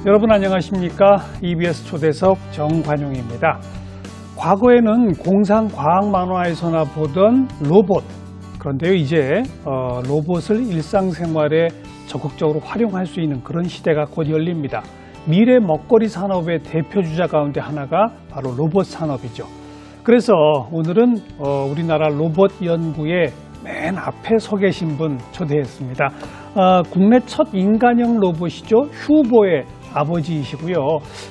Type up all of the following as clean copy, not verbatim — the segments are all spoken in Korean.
여러분 안녕하십니까? EBS 초대석 정관용입니다. 과거에는 공상 과학 만화에서나 보던 로봇, 그런데요 이제 로봇을 일상생활에 적극적으로 활용할 수 있는 그런 시대가 곧 열립니다. 미래 먹거리 산업의 대표 주자 가운데 하나가 바로 로봇 산업이죠. 그래서 오늘은 우리나라 로봇 연구의 맨 앞에 서 계신 분 초대했습니다. 국내 첫 인간형 로봇이죠. 휴보의 아버지이시고요.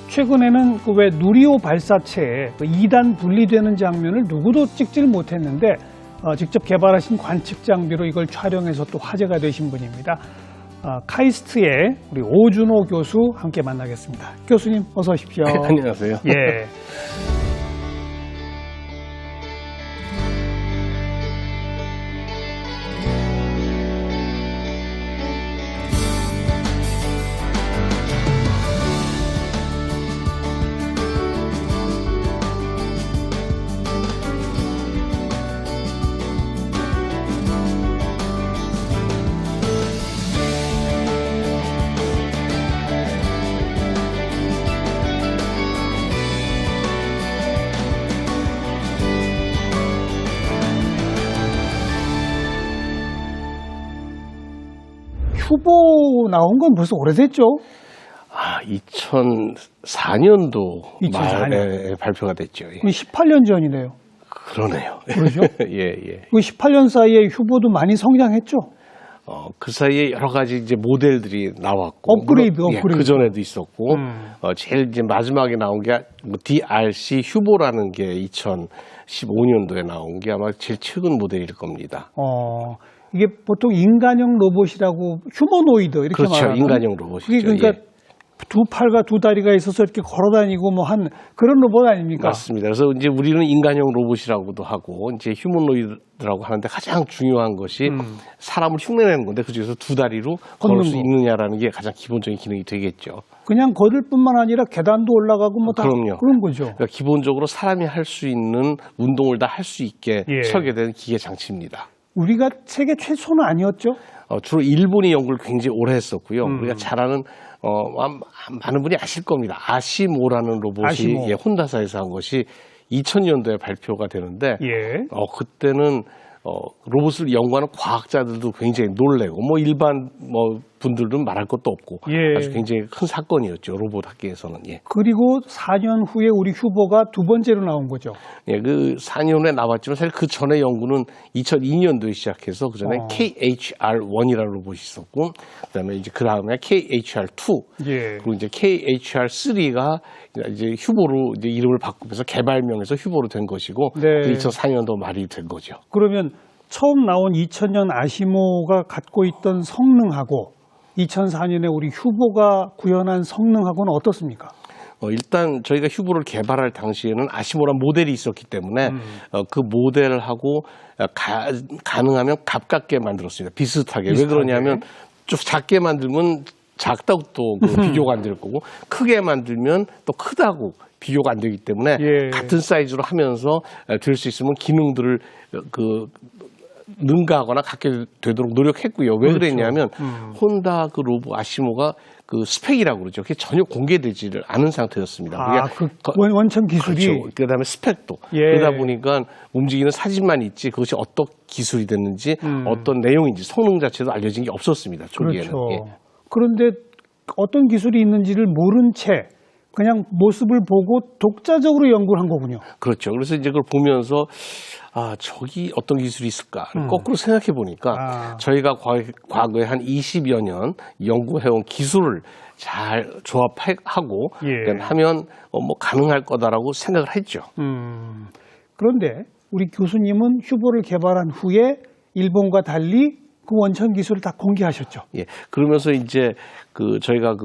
최근에는 그 왜 누리호 발사체에 2단 분리되는 장면을 누구도 찍질 못했는데 직접 개발하신 관측 장비로 이걸 촬영해서 또 화제가 되신 분입니다. 카이스트의 우리 오준호 교수 함께 만나겠습니다. 교수님 어서 오십시오. 안녕하세요. 예. 휴보 나온 건 벌써 오래됐죠? 2004년도 2004년. 말에 발표가 됐죠. 예. 18년 전이네요. 그러네요. 그러죠? 예. 그 18년 사이에 휴보도 많이 성장했죠? 그 사이에 여러 가지 이제 모델들이 나왔고. 업그레이드. 그 전에도 있었고. 제일 이제 마지막에 나온 게 뭐 DRC 휴보라는 게 2015년도에 나온 게 아마 제일 최근 모델일 겁니다. 이게 보통 인간형 로봇이라고 휴머노이드 이렇게 그렇죠. 말하는 인간형 로봇이죠. 그게 그러니까 두 팔과 두 다리가 있어서 이렇게 걸어다니고 뭐 한 그런 로봇 아닙니까? 맞습니다. 그래서 이제 우리는 인간형 로봇이라고도 하고 이제 휴머노이드라고 하는데 가장 중요한 것이 사람을 흉내내는 건데 그중에서 두 다리로 걸을 수 있느냐라는 게 가장 기본적인 기능이 되겠죠. 그냥 걸을 뿐만 아니라 계단도 올라가고 뭐 다 그럼요. 그런 거죠. 그러니까 기본적으로 사람이 할 수 있는 운동을 다 할 수 있게 예. 설계된 기계 장치입니다. 우리가 세계 최초는 아니었죠? 주로 일본이 연구를 굉장히 오래 했었고요. 우리가 잘 아는 많은 분이 아실 겁니다. 아시모라는 로봇이 아시모. 혼다사에서 한 것이 2000년도에 발표가 되는데 그때는 로봇을 연구하는 과학자들도 굉장히 놀래고 일반 분들은 말할 것도 없고 아주 굉장히 큰 사건이었죠. 로봇 학계에서는. 예. 그리고 4년 후에 우리 휴보가 두 번째로 나온 거죠. 예, 그 4년 후에 나왔지만 사실 그 전에 연구는 2002년도에 시작해서 그 전에 KHR1이라는 로봇이 있었고 그다음에 이제 그 다음에 KHR2 그리고 이제 KHR3가 이제 휴보로 이제 이름을 바꾸면서 개발명에서 휴보로 된 것이고 2004년도 말이 된 거죠. 그러면 처음 나온 2000년 아시모가 갖고 있던 성능하고 2004년에 우리 휴보가 구현한 성능하고는 어떻습니까? 일단 저희가 휴보를 개발할 당시에는 아시모란 모델이 있었기 때문에 그 모델하고 가능하면 가깝게 만들었습니다. 비슷하게. 왜 그러냐면 좀 작게 만들면 작다고 또 비교가 안 될 거고 크게 만들면 또 크다고 비교가 안 되기 때문에 같은 사이즈로 하면서 될 수 있으면 기능들을 능가하거나 갖게 되도록 노력했고요. 왜 그랬냐면 혼다 그 로봇 아시모가 그 스펙이라고 그러죠. 그게 전혀 공개되지를 않은 상태였습니다. 원천 기술이. 그렇죠. 그다음에 스펙도. 그러다 보니까 움직이는 사진만 있지 그것이 어떤 기술이 됐는지 어떤 내용인지 성능 자체도 알려진 게 없었습니다. 초기에는. 그렇죠. 그런데 어떤 기술이 있는지를 모른 채 그냥 모습을 보고 독자적으로 연구를 한 거군요. 그렇죠. 그래서 이제 그걸 보면서 저기 어떤 기술이 있을까? 거꾸로 생각해 보니까 저희가 과거에 한 20여 년 연구해온 기술을 잘 조합하고 하면 가능할 거다라고 생각을 했죠. 그런데 우리 교수님은 휴보를 개발한 후에 일본과 달리 그 원천 기술을 다 공개하셨죠. 예. 그러면서 이제 저희가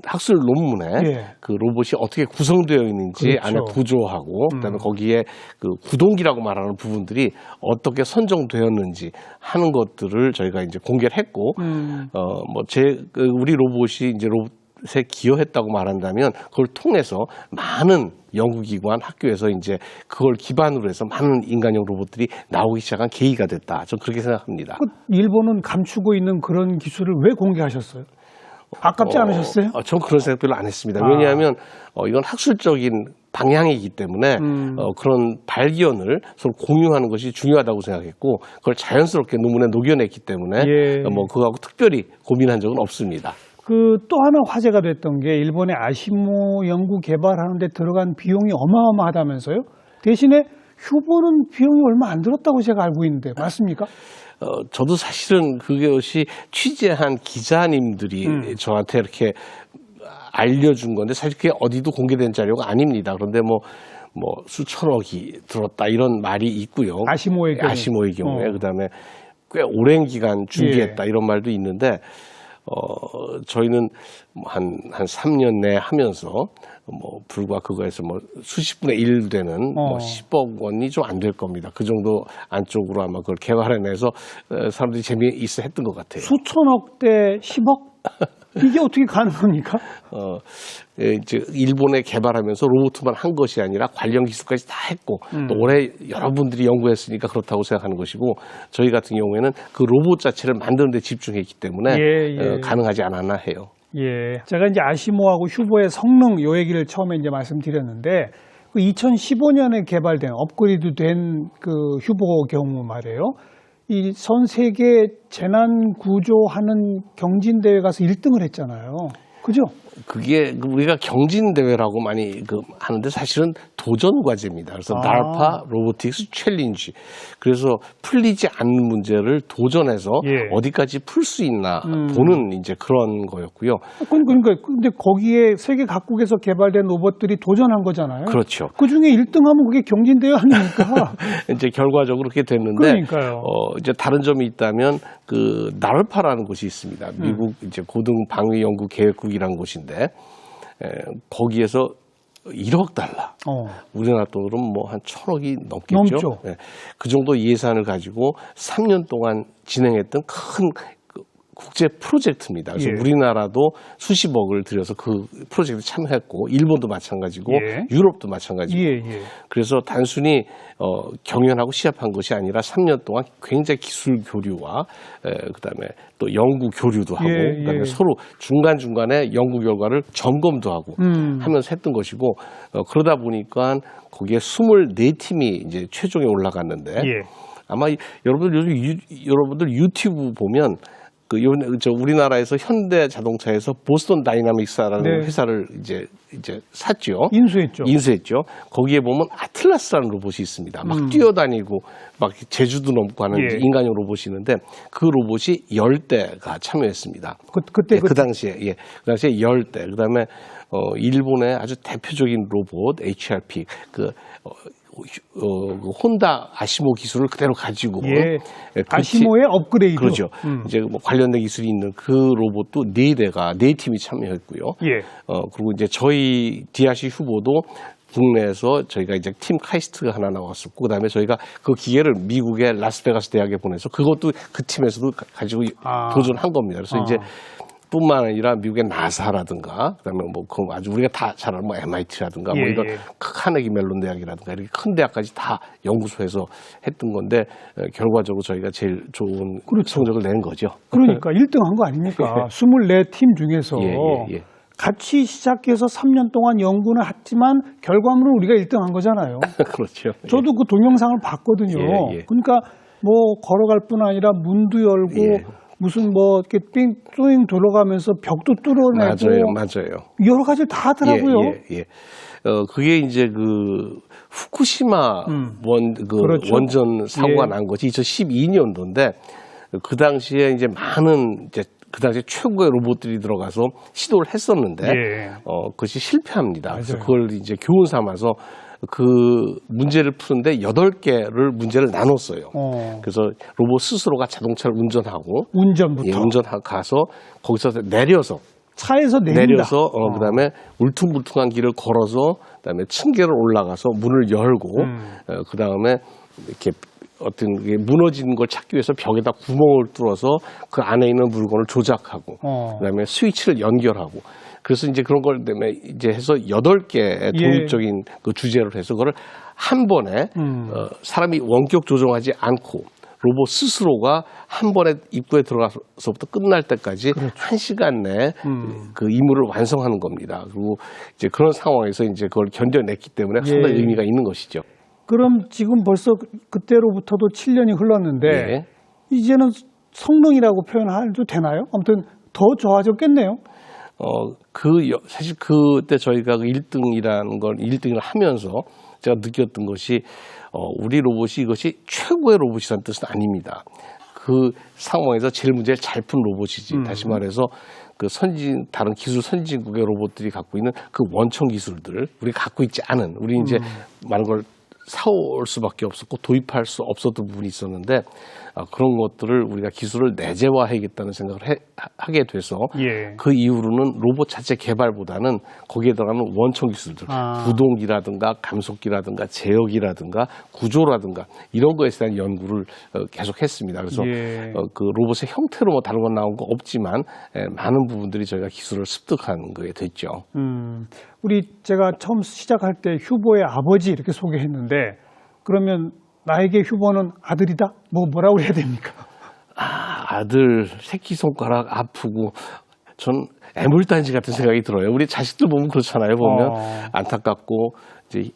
학술 논문에 그 로봇이 어떻게 구성되어 있는지 안에 구조하고 그다음에 거기에 구동기라고 말하는 부분들이 어떻게 선정되었는지 하는 것들을 저희가 이제 공개를 했고 우리 로봇이 이제 로봇에 기여했다고 말한다면 그걸 통해서 많은 연구기관, 학교에서 이제 그걸 기반으로 해서 많은 인간형 로봇들이 나오기 시작한 계기가 됐다. 저는 그렇게 생각합니다. 일본은 감추고 있는 그런 기술을 왜 공개하셨어요? 아깝지 않으셨어요? 전 그런 생각 별로 안 했습니다. 왜냐하면 이건 학술적인 방향이기 때문에 그런 발견을 서로 공유하는 것이 중요하다고 생각했고 그걸 자연스럽게 논문에 녹여냈기 때문에 뭐 그거하고 특별히 고민한 적은 없습니다. 그 또 하나 화제가 됐던 게 일본의 아시모 연구 개발하는 데 들어간 비용이 어마어마하다면서요? 대신에 휴보는 비용이 얼마 안 들었다고 제가 알고 있는데 맞습니까? 저도 사실은 그것이 취재한 기자님들이 저한테 이렇게 알려준 건데 사실 그게 어디도 공개된 자료가 아닙니다. 그런데 뭐 수천억이 들었다 이런 말이 있고요. 아시모의 경우에 그다음에 꽤 오랜 기간 준비했다 이런 말도 있는데 저희는 한 3년 내에 하면서 불과 그거에서 수십분의 1 되는 10억 원이 좀 안 될 겁니다. 그 정도 안쪽으로 아마 그걸 개발해내서 사람들이 재미있어 했던 것 같아요. 수천억 대 10억? 이게 어떻게 가능합니까? 이제 일본에 개발하면서 로봇만 한 것이 아니라 관련 기술까지 다 했고 또 올해 여러분들이 연구했으니까 그렇다고 생각하는 것이고 저희 같은 경우에는 그 로봇 자체를 만드는 데 집중했기 때문에 가능하지 않았나 해요. 예. 제가 이제 아시모하고 휴보의 성능 요 얘기를 처음에 이제 말씀드렸는데 그 2015년에 개발된 업그레이드 된 그 휴보 경우 말이에요. 이 전 세계 재난 구조하는 경진 대회 가서 1등을 했잖아요. 그죠? 그게 우리가 경진 대회라고 많이 하는데 사실은 도전 과제입니다. 그래서 DARPA 로보틱스 챌린지. 그래서 풀리지 않는 문제를 도전해서 어디까지 풀 수 있나 보는 이제 그런 거였고요. 그러니까 근데 거기에 세계 각국에서 개발된 로봇들이 도전한 거잖아요. 그렇죠. 그 중에 1등하면 그게 경진 대회 아닙니까? 이제 결과적으로 그렇게 됐는데 그러니까요. 이제 다른 점이 있다면 그 나르파라는 곳이 있습니다. 미국 이제 고등 방위 연구 계획국이라는 곳인데 거기에서 1억 달러. 우리나라 돈으로 한 1,000억이 넘겠죠. 넘죠. 그 정도 예산을 가지고 3년 동안 진행했던 큰 국제 프로젝트입니다. 그래서 우리나라도 수십억을 들여서 그 프로젝트에 참여했고 일본도 마찬가지고 유럽도 마찬가지고 그래서 단순히 경연하고 시합한 것이 아니라 3년 동안 굉장히 기술 교류와 그다음에 또 연구 교류도 하고 그다음에 서로 중간중간에 연구 결과를 점검도 하고 하면서 했던 것이고 그러다 보니까 거기에 24팀이 이제 최종에 올라갔는데 아마 여러분들 유튜브 보면 우리나라에서 현대 자동차에서 보스턴 다이나믹스라는 회사를 이제 샀죠. 인수했죠. 거기에 보면 아틀라스라는 로봇이 있습니다. 막 뛰어다니고 막 제주도 넘고 하는 인간형 로봇이 있는데 그 로봇이 10대가 참여했습니다. 그 당시에 그 당시에 10대. 그다음에 일본의 아주 대표적인 로봇 HRP 그 혼다 아시모 기술을 그대로 가지고 아시모의 업그레이드 그렇죠. 이제 관련된 기술이 있는 그 로봇도 4팀이 참여했고요. 그리고 이제 저희 디아시 후보도 국내에서 저희가 이제 팀 카이스트가 하나 나왔었고 그다음에 저희가 그 기계를 미국의 라스베가스 대학에 보내서 그것도 그 팀에서도 가지고 도전한 겁니다. 그래서 이제 뿐만 아니라 미국의 나사라든가 그다음에 그 아주 우리가 다 잘 아는 MIT라든가 이런 카네기 멜론 대학이라든가 이렇게 큰 대학까지 다 연구소에서 했던 건데 결과적으로 저희가 제일 좋은 성적을 낸 거죠. 그러니까 1등한 거 아닙니까? 24팀 중에서 같이 시작해서 3년 동안 연구는 했지만 결과물은 우리가 1등한 거잖아요. 그렇죠. 저도 그 동영상을 봤거든요. 그러니까 걸어갈 뿐 아니라 문도 열고 무슨 이렇게 삥 돌아가면서 벽도 뚫어내고 맞아요. 여러 가지를 다 하더라고요. 그게 이제 그 후쿠시마 원전 사고가 난 것이 2012년도인데 그 당시에 이제 많은 그 당시에 최고의 로봇들이 들어가서 시도를 했었는데 그것이 실패합니다. 그래서 그걸 이제 교훈 삼아서 그 문제를 푸는데 8개를 문제를 나눴어요. 그래서 로봇 스스로가 자동차를 운전하고 운전하고 가서 거기서 내려서 차에서 내려서 그다음에 울퉁불퉁한 길을 걸어서 그다음에 층계를 올라가서 문을 열고 그다음에 이렇게 어떤 게 무너지는 걸 찾기 위해서 벽에다 구멍을 뚫어서 그 안에 있는 물건을 조작하고 그다음에 스위치를 연결하고 그래서 이제 그런 걸 때문에 이제 해서 8개의 독립적인 그 주제를 해서 그걸 한 번에 사람이 원격 조종하지 않고 로봇 스스로가 한 번에 입구에 들어가서부터 끝날 때까지 그렇죠. 1시간 내에 그 임무를 완성하는 겁니다. 그리고 이제 그런 상황에서 이제 그걸 견뎌냈기 때문에 상당히 예. 의미가 있는 것이죠. 그럼 지금 벌써 그때로부터도 7년이 흘렀는데 예. 이제는 성능이라고 표현해도 되나요? 아무튼 더 좋아졌겠네요. 사실 그때 저희가 그 1등이라는 걸 1등을 하면서 제가 느꼈던 것이 우리 로봇이 이것이 최고의 로봇이라는 뜻은 아닙니다. 그 상황에서 제일 문제를 잘 푼 로봇이지. 다시 말해서 그 다른 기술 선진국의 로봇들이 갖고 있는 그 원천 기술들, 우리가 갖고 있지 않은, 우리 이제 많은 걸 사올 수밖에 없었고 도입할 수 없었던 부분이 있었는데 그런 것들을 우리가 기술을 내재화해야겠다는 생각을 하게 돼서 예. 그 이후로는 로봇 자체 개발보다는 거기에 들어가는 원천 기술들, 구동기라든가 감속기라든가 제어기라든가 구조라든가 이런 거에 대한 연구를 계속했습니다. 그래서 예. 그 로봇의 형태로 뭐 다른 건 나온 거 없지만 많은 부분들이 저희가 기술을 습득한 거에 됐죠. 제가 처음 시작할 때 휴보의 아버지 이렇게 소개했는데 그러면 나에게 휴보는 아들이다? 뭐라고 해야 됩니까? 아들 새끼손가락 아프고 전 애물단지 같은 생각이 들어요. 우리 자식들 보면 그렇잖아요. 보면 안타깝고 이제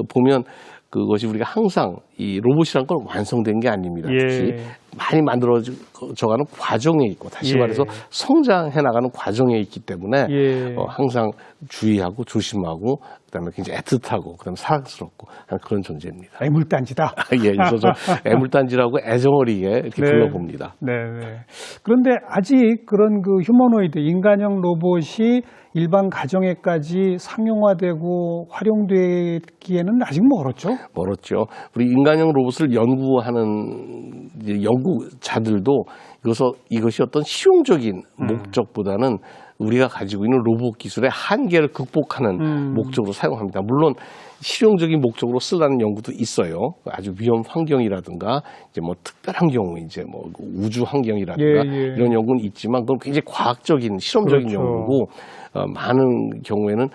보면 그것이 우리가 항상 이 로봇이란 건 완성된 게 아닙니다. 예. 많이 만들어져가는 과정에 있고 다시 예. 말해서 성장해 나가는 과정에 있기 때문에 예. 항상 주의하고 조심하고 그다음에 굉장히 애틋하고 그다음에 사랑스럽고 그런 존재입니다. 애물단지다. 예, 그래서 저 애물단지라고 애정어리게 이렇게 네. 불러봅니다. 네. 그런데 아직 그런 그 휴머노이드 인간형 로봇이 일반 가정에까지 상용화되고 활용되기에는 아직 멀었죠. 멀었죠. 우리 인간형 로봇을 연구하는 연구자들도 이것이 어떤 실용적인 목적보다는 우리가 가지고 있는 로봇 기술의 한계를 극복하는 목적으로 사용합니다. 물론 실용적인 목적으로 쓰려는 연구도 있어요. 아주 위험 환경이라든가 이제 뭐 특별한 경우 이제 뭐 우주 환경이라든가 예. 이런 연구는 있지만 그건 굉장히 과학적인 실험적인 그렇죠. 연구고 많은 경우에는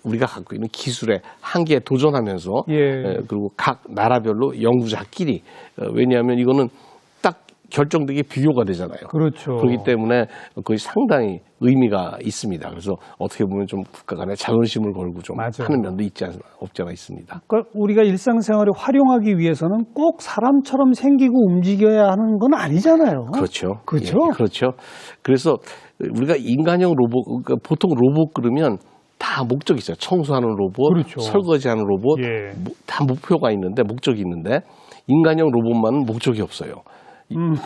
우리가 갖고 있는 기술의 한계에 도전하면서 그리고 각 나라별로 연구자끼리 왜냐하면 이거는 딱 결정되게 비교가 되잖아요. 그렇죠. 그렇기 때문에 그것이 상당히 의미가 있습니다. 그래서 어떻게 보면 좀 국가 간에 자존심을 걸고 좀 맞아요. 하는 면도 없지 않아 있습니다. 그러니까 우리가 일상생활에 활용하기 위해서는 꼭 사람처럼 생기고 움직여야 하는 건 아니잖아요. 그렇죠. 그렇죠. 예, 그렇죠. 그래서 우리가 인간형 로봇, 그러니까 보통 로봇 그러면 다 목적이 있어요. 청소하는 로봇, 그렇죠. 설거지하는 로봇, 예. 다 목표가 있는데 목적이 있는데 인간형 로봇만은 목적이 없어요.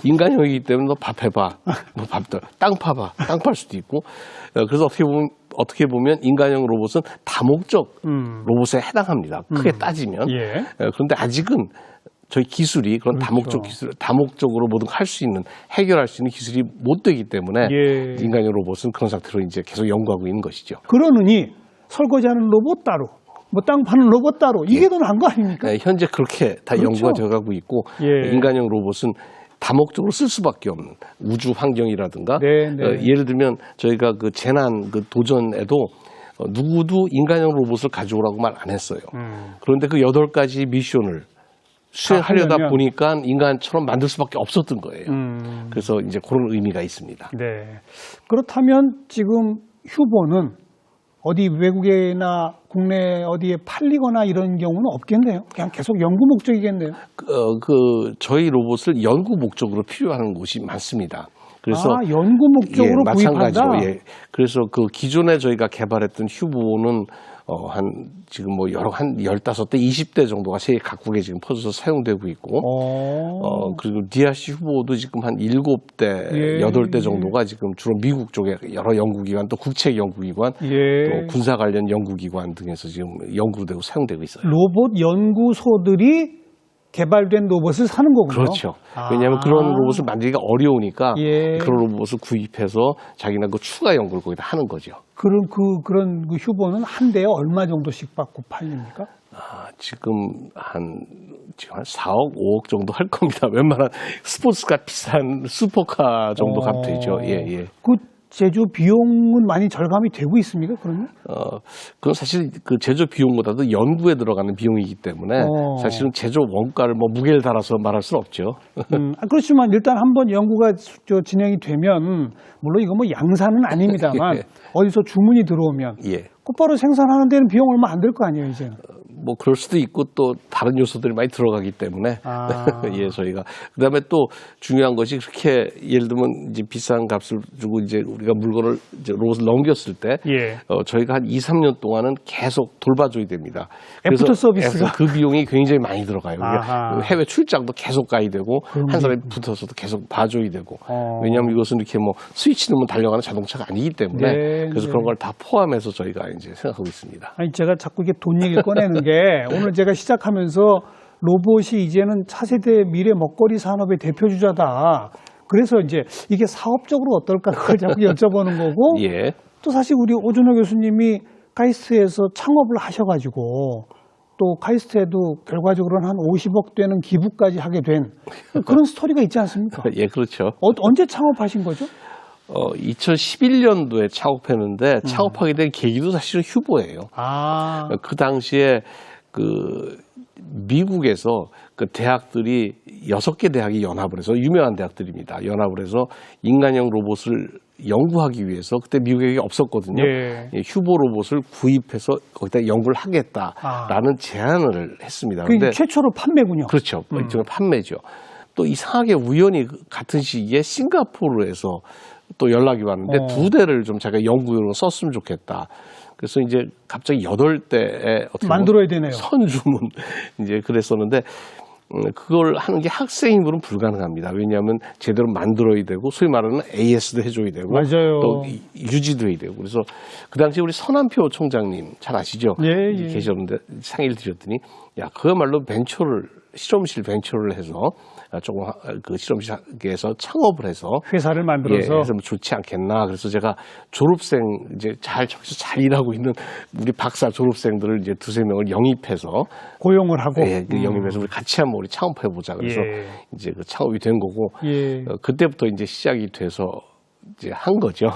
인간형이기 때문에 너 밥 해봐, 뭐 땅 파봐, 땅 팔 수도 있고. 그래서 어떻게 보면 인간형 로봇은 다목적 로봇에 해당합니다. 크게 따지면. 예. 그런데 아직은 저희 기술이 그런 그렇죠. 다목적으로 뭐든 할 수 있는, 해결할 수 있는 기술이 못 되기 때문에 예. 인간형 로봇은 그런 상태로 이제 계속 연구하고 있는 것이죠. 그러느니 설거지하는 로봇 따로, 뭐 땅 파는 로봇 따로 이게 더 나은 거 아닙니까? 네, 현재 그렇게 다 그렇죠. 연구가 되어가고 있고 예. 인간형 로봇은 다목적으로 쓸 수밖에 없는 우주 환경이라든가 네. 예를 들면 저희가 그 재난 그 도전에도 누구도 인간형 로봇을 가져오라고 말 안 했어요. 그런데 그 8가지 미션을 수행하려다 하려면. 보니까 인간처럼 만들 수밖에 없었던 거예요. 그래서 이제 그런 의미가 있습니다. 네. 그렇다면 지금 휴보는 어디 외국이나 국내 어디에 팔리거나 이런 경우는 없겠네요. 그냥 계속 연구 목적이겠네요. 저희 로봇을 연구 목적으로 필요하는 곳이 많습니다. 그래서 연구 목적으로 구입한다. 마찬가지로 그래서 그 기존에 저희가 개발했던 휴보는 지금 뭐 한 15대, 20대 정도가 세계 각국에 지금 퍼져서 사용되고 있고, 그리고 DRC 휴보도 지금 한 7대, 8대 정도가 지금 주로 미국 쪽에 여러 연구기관, 또 국책 연구기관, 또 군사 관련 연구기관 등에서 지금 연구되고 사용되고 있어요. 로봇 연구소들이 개발된 로봇을 사는 거군요. 그렇죠. 왜냐하면 그런 로봇을 만들기가 어려우니까 예. 그런 로봇을 구입해서 자기네 그 추가 연구를 거기다 하는 거죠. 그런 그 휴보는 한 대에 얼마 정도씩 받고 팔립니까? 지금 한 4억, 5억 정도 할 겁니다. 웬만한 스포츠카 비싼 슈퍼카 정도 값 되죠. 예. 제조 비용은 많이 절감이 되고 있습니까? 그러면? 그건 사실 그 제조 비용보다도 연구에 들어가는 비용이기 때문에 사실은 제조 원가를 뭐 무게를 달아서 말할 수는 없죠. 그렇지만 일단 한번 연구가 진행이 되면 물론 이거 뭐 양산은 아닙니다만 어디서 주문이 들어오면 예. 곧바로 생산하는 데는 비용 얼마 안 들 거 아니에요, 이제. 뭐 그럴 수도 있고 또 다른 요소들이 많이 들어가기 때문에 예, 저희가 그다음에 또 중요한 것이 그렇게 예를 들면 이제 비싼 값을 주고 이제 우리가 물건을 이제 로봇을 넘겼을 때 예. 저희가 한 2, 3년 동안은 계속 돌봐줘야 됩니다. 애프터 서비스가 그 비용이 굉장히 많이 들어가요. 해외 출장도 계속 가야 되고 한 사람이 붙어서도 계속 봐줘야 되고 왜냐하면 이것은 이렇게 뭐 스위치 넣으면 달려가는 자동차가 아니기 때문에 네, 그래서 그런 걸 다 포함해서 저희가 이제 생각하고 있습니다. 아니 제가 자꾸 이게 돈 얘기를 꺼내는 게 오늘 제가 시작하면서 로봇이 이제는 차세대 미래 먹거리 산업의 대표 주자다. 그래서 이제 이게 사업적으로 어떨까 그걸 자꾸 여쭤보는 거고 예. 또 사실 우리 오준호 교수님이 카이스트에서 창업을 하셔가지고 또 카이스트에도 결과적으로는 한 50억 되는 기부까지 하게 된 그런 스토리가 있지 않습니까? 예, 그렇죠. 언제 창업하신 거죠? 2011년도에 창업했는데 창업하게 된 계기도 사실은 휴보예요. 그 당시에 그 미국에서 그 대학들이 6개 대학이 연합을 해서 유명한 대학들입니다. 연합을 해서 인간형 로봇을 연구하기 위해서 그때 미국에 없었거든요. 예. 휴보 로봇을 구입해서 거기다 연구를 하겠다라는 제안을 했습니다. 그게 최초로 판매군요. 그렇죠. 일종의 판매죠. 또 이상하게 우연히 같은 시기에 싱가포르에서 또 연락이 왔는데 2대를 좀 제가 연구용으로 썼으면 좋겠다. 그래서 이제 갑자기 8대에 어떻게 만들어야 되네요. 선주문 이제 그랬었는데 그걸 하는 게 학생 힘으로는 불가능합니다. 왜냐하면 제대로 만들어야 되고 소위 말하는 AS도 해줘야 되고 맞아요. 또 유지도 해야 되고 그래서 그 당시 우리 서남표 총장님 잘 아시죠? 예. 계셨는데 상의를 드렸더니 야 그야말로 실험실 벤처를 해서 조금 그 실험실에서 창업을 해서 회사를 만들어서 해서 뭐 좋지 않겠나. 그래서 제가 졸업생 이제 저기서 잘 일하고 있는 우리 박사 졸업생들을 이제 2-3명을 영입해서 고용을 하고 그 영입해서 우리 같이 한번 우리 창업해 보자. 그래서 이제 그 창업이 된 거고 그때부터 이제 시작이 돼서 이제 한 거죠.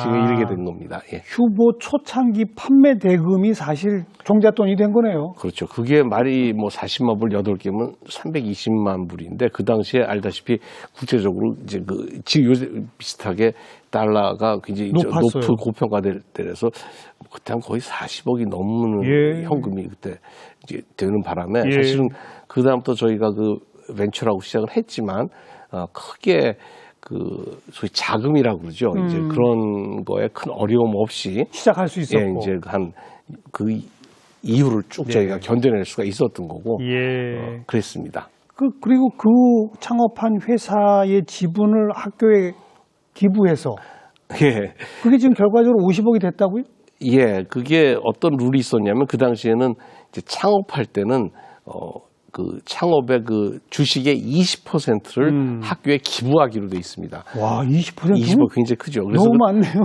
지금 이렇게 된 겁니다. 예. 휴보 초창기 판매 대금이 사실 종잣돈이 된 거네요. 그렇죠. 그게 말이 뭐 40만 불 8개면 320만 불인데 그 당시에 알다시피 국제적으로 이제 지금 요새 비슷하게 달러가 굉장히 높은 고평가될 때라서 그때 한 거의 40억이 넘는 현금이 그때 이제 되는 바람에 사실은 그 다음부터 저희가 그 벤처라고 시작을 했지만 크게 소위 자금이라고 그러죠. 이제 그런 거에 큰 어려움 없이 시작할 수 있었고, 이제 그 이유를 쭉 저희가 견뎌낼 수가 있었던 거고, 그랬습니다. 그리고 그 창업한 회사의 지분을 학교에 기부해서, 그게 지금 결과적으로 50억이 됐다고요? 예, 그게 어떤 룰이 있었냐면 그 당시에는 이제 창업할 때는 그 창업의 그 주식의 20%를 학교에 기부하기로 돼 있습니다. 와, 20%? 20% 굉장히 크죠. 그래서 너무 많네요.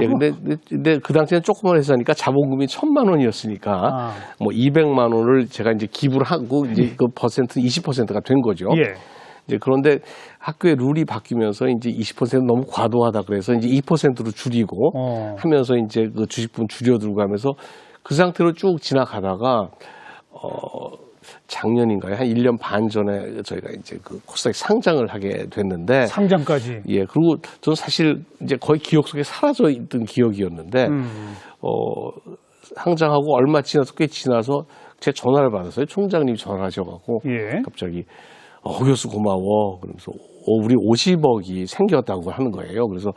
근데 그 당시에는 조그만 회사니까 자본금이 1,000만 원이었으니까 뭐 200만 원을 제가 이제 기부를 하고 이제 그 퍼센트 20%가 된 거죠. 이제 그런데 학교의 룰이 바뀌면서 이제 20% 너무 과도하다 그래서 이제 2%로 줄이고 하면서 이제 그 주식분 줄여들고 하면서 그 상태로 쭉 지나가다가 작년인가요? 한 1년 반 전에 저희가 이제 그 코스닥에 상장을 하게 됐는데. 상장까지? 예. 그리고 저는 사실 이제 거의 기억 속에 사라져 있던 기억이었는데, 상장하고 얼마 꽤 지나서 제 전화를 받았어요. 총장님이 전화하셔갖고. 갑자기, 교수 고마워. 그러면서, 우리 50억이 생겼다고 하는 거예요. 그래서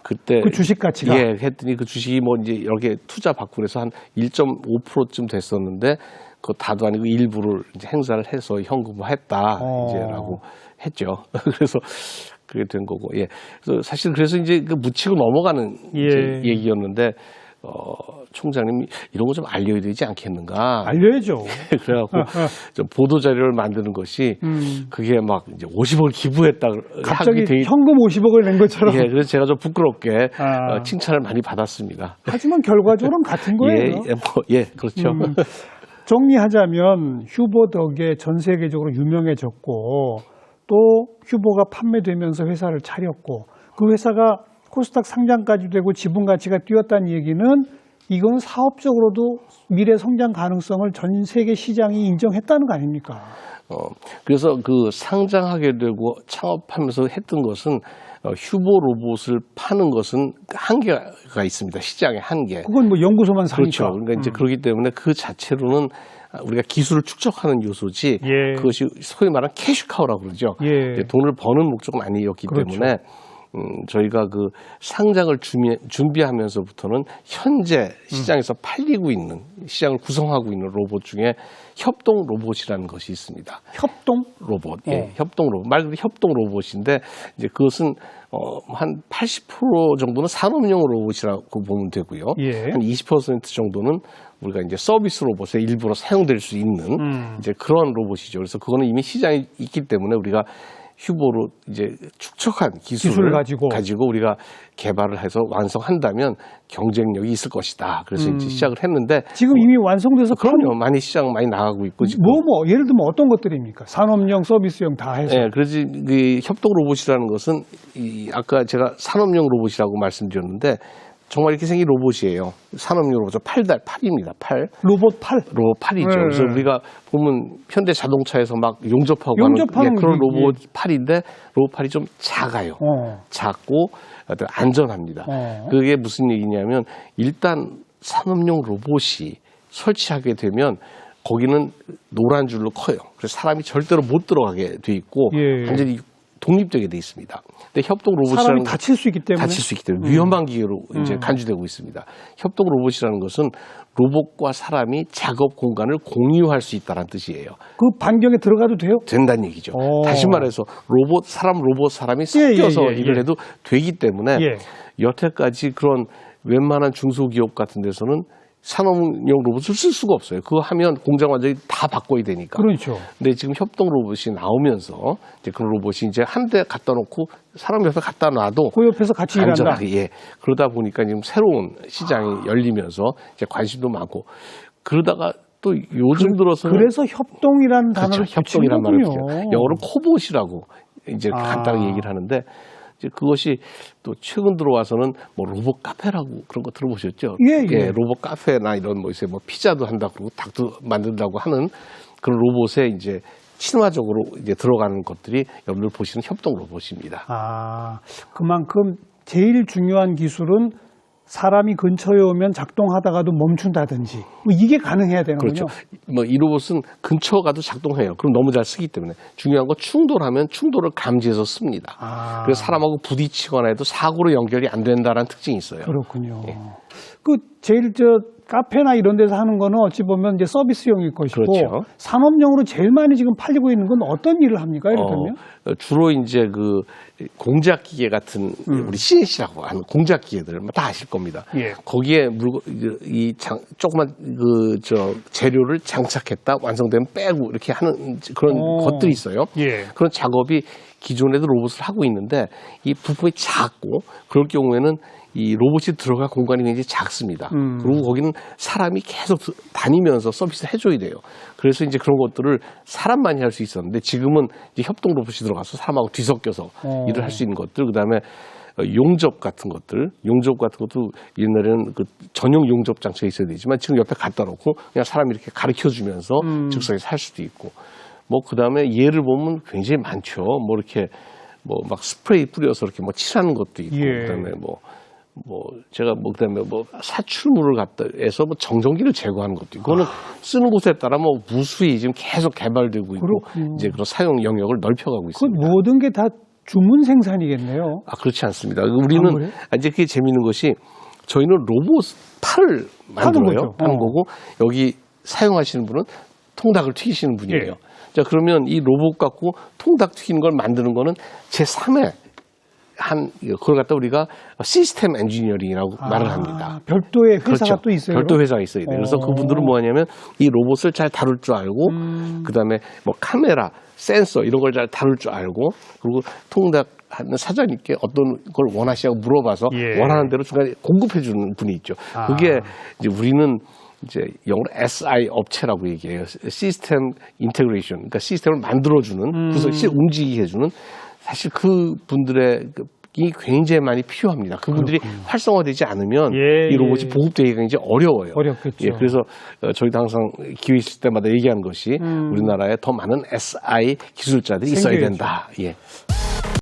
그때. 그 주식 가치가? 했더니 그 주식이 뭐 이제 여러 개 투자 받고 그래서 한 1.5%쯤 됐었는데, 그거 다도 아니고 일부를 이제 행사를 해서 현금화했다 이제라고 했죠. 그래서 그게 된 거고, 그래서 사실 그래서 이제 그 묻히고 넘어가는 이제 얘기였는데 총장님이 이런 거 좀 알려야 되지 않겠는가? 알려야죠. 그래갖고 좀 보도 자료를 만드는 것이 그게 막 이제 50억을 기부했다. 갑자기 현금 50억을 낸 것처럼. 그래서 제가 좀 부끄럽게 칭찬을 많이 받았습니다. 하지만 결과적으로는 같은 거예요. 그렇죠. 정리하자면 휴보 덕에 전 세계적으로 유명해졌고 또 휴보가 판매되면서 회사를 차렸고 그 회사가 코스닥 상장까지 되고 지분 가치가 뛰었다는 얘기는 이건 사업적으로도 미래 성장 가능성을 전 세계 시장이 인정했다는 거 아닙니까? 그래서 그 상장하게 되고 창업하면서 했던 것은 휴보 로봇을 파는 것은 한계가 있습니다. 시장의 한계. 그건 뭐 연구소만 사니까. 그렇죠. 그러니까 이제 그렇기 때문에 그 자체로는 우리가 기술을 축적하는 요소지 예. 그것이 소위 말하는 캐시카우라고 그러죠. 예. 이제 돈을 버는 목적은 아니었기 그렇죠. 때문에 저희가 그 상장을 준비하면서부터는 현재 시장에서 팔리고 있는 시장을 구성하고 있는 로봇 중에 협동 로봇이라는 것이 있습니다. 협동 로봇, 예, 협동 로봇. 말 그대로 협동 로봇인데 이제 그것은 한 80% 정도는 산업용 로봇이라고 보면 되고요. 예. 한 20% 정도는 우리가 이제 서비스 로봇에 일부러 사용될 수 있는 이제 그런 로봇이죠. 그래서 그거는 이미 시장에 있기 때문에 우리가 휴보로 이제 축적한 기술을 가지고 우리가 개발을 해서 완성한다면 경쟁력이 있을 것이다. 그래서 이제 시작을 했는데 지금 이미 완성돼서 그럼요. 많이 시장 많이 나가고 있고 지금 예를 들면 어떤 것들입니까? 산업용, 서비스용 다 해서. 네, 그래서 그 협동 로봇이라는 것은 아까 제가 산업용 로봇이라고 말씀드렸는데 정말 이렇게 생긴 로봇이에요. 산업용 로봇, 팔입니다. 팔. 로봇 팔. 로봇 팔이죠. 네. 그래서 우리가 보면 현대 자동차에서 막 용접하고 하는 그런 로봇 팔인데 로봇 팔이 좀 작아요. 작고 안전합니다. 그게 무슨 얘기냐면 일단 산업용 로봇이 설치하게 되면 거기는 노란 줄로 커요. 그래서 사람이 절대로 못 들어가게 돼 있고 완전히 독립되게 돼 있습니다. 근데 협동 로봇이라는 사람이 다칠 수 있기 때문에 위험한 기계로 이제 간주되고 있습니다. 협동 로봇이라는 것은 로봇과 사람이 작업 공간을 공유할 수 있다는 뜻이에요. 그 반경에 들어가도 돼요? 된다는 얘기죠. 다시 말해서 사람이 섞여서 일을 해도 되기 때문에 여태까지 그런 웬만한 중소기업 같은 데서는 산업용 로봇을 쓸 수가 없어요. 그거 하면 공장 완전히 다 바꿔야 되니까. 그렇죠. 근데 지금 협동 로봇이 나오면서 이제 그런 로봇이 이제 한 대 갖다 놓고 사람 옆에 갖다 놔도 그 옆에서 같이 안전하게, 일한다. 그러다 보니까 지금 새로운 시장이 열리면서 이제 관심도 많고 그러다가 또 요즘 들어서는 그래서 협동이라는 단어를 협동이라는 말을 붙여요. 영어로 코봇이라고 이제 간단하게 얘기를 하는데 이제 그것이 또 최근 들어와서는 뭐 로봇 카페라고 그런 거 들어보셨죠? 예. 로봇 카페나 이런 뭐 피자도 한다 그러고 닭도 만든다고 하는 그런 로봇에 이제 친화적으로 이제 들어가는 것들이 여러분들 보시는 협동 로봇입니다. 그만큼 제일 중요한 기술은 사람이 근처에 오면 작동하다가도 멈춘다든지 뭐 이게 가능해야 되는군요. 그렇죠. 뭐 이 로봇은 근처 가도 작동해요. 그럼 너무 잘 쓰기 때문에 중요한 건 충돌하면 충돌을 감지해서 씁니다. 그래서 사람하고 부딪히거나 해도 사고로 연결이 안 된다는 특징이 있어요. 그렇군요. 그 제일 카페나 이런 데서 하는 거는 어찌 보면 이제 서비스용일 것이고 그렇죠. 산업용으로 제일 많이 지금 팔리고 있는 건 어떤 일을 합니까? 예를 들면 주로 이제 그 공작 기계 같은 우리 CNC라고 하는 공작 기계들 다 아실 겁니다. 거기에 조그만 재료를 장착했다 완성되면 빼고 이렇게 하는 그런 것들이 있어요. 그런 작업이 기존에도 로봇을 하고 있는데 이 부품이 작고 그럴 경우에는 이 로봇이 들어갈 공간이 굉장히 작습니다. 그리고 거기는 사람이 계속 다니면서 서비스를 해줘야 돼요. 그래서 이제 그런 것들을 사람만이 할 수 있었는데 지금은 이제 협동 로봇이 들어가서 사람하고 뒤섞여서 일을 할 수 있는 것들, 그다음에 용접 같은 것도 옛날에는 그 전용 용접 장치가 있어야 되지만 지금 옆에 갖다 놓고 그냥 사람이 이렇게 가르쳐 주면서 즉석에서 할 수도 있고 뭐 그다음에 예를 보면 굉장히 많죠. 뭐 이렇게 뭐 막 스프레이 뿌려서 이렇게 뭐 칠하는 것도 있고 그다음에 그다음에 사출물을 갖다 해서 뭐 정전기를 제거하는 것도 있고, 그거는 쓰는 곳에 따라 뭐 무수히 지금 계속 개발되고 있고, 이제 그런 사용 영역을 넓혀가고 있습니다. 그 모든 게 다 주문 생산이겠네요. 그렇지 않습니다. 우리는 이제 그게 재미있는 것이 저희는 로봇 팔을 만들어요. 하는 거고, 여기 사용하시는 분은 통닭을 튀기시는 분이에요. 자, 그러면 이 로봇 갖고 통닭 튀기는 걸 만드는 거는 제3의 그걸 갖다 우리가 시스템 엔지니어링이라고 말을 합니다. 별도의 회사가 또 있어요? 별도 회사가 있어야 돼요. 그래서 그분들은 뭐 하냐면 이 로봇을 잘 다룰 줄 알고, 그 다음에 뭐 카메라, 센서 이런 걸 잘 다룰 줄 알고, 그리고 통닭 하는 사장님께 어떤 걸 원하시냐고 물어봐서 원하는 대로 중간에 공급해 주는 분이 있죠. 그게 이제 우리는 이제 영어로 SI 업체라고 얘기해요. 시스템 인테그레이션. 그러니까 시스템을 만들어주는, 움직이게 해주는, 사실 그 분들의 굉장히 많이 필요합니다. 그분들이 활성화되지 않으면 예, 이 로봇이 보급되기가 굉장히 어려워요. 어렵겠죠. 예, 그래서 저희도 항상 기회 있을 때마다 얘기하는 것이 우리나라에 더 많은 SI 기술자들이 있어야 된다. 예.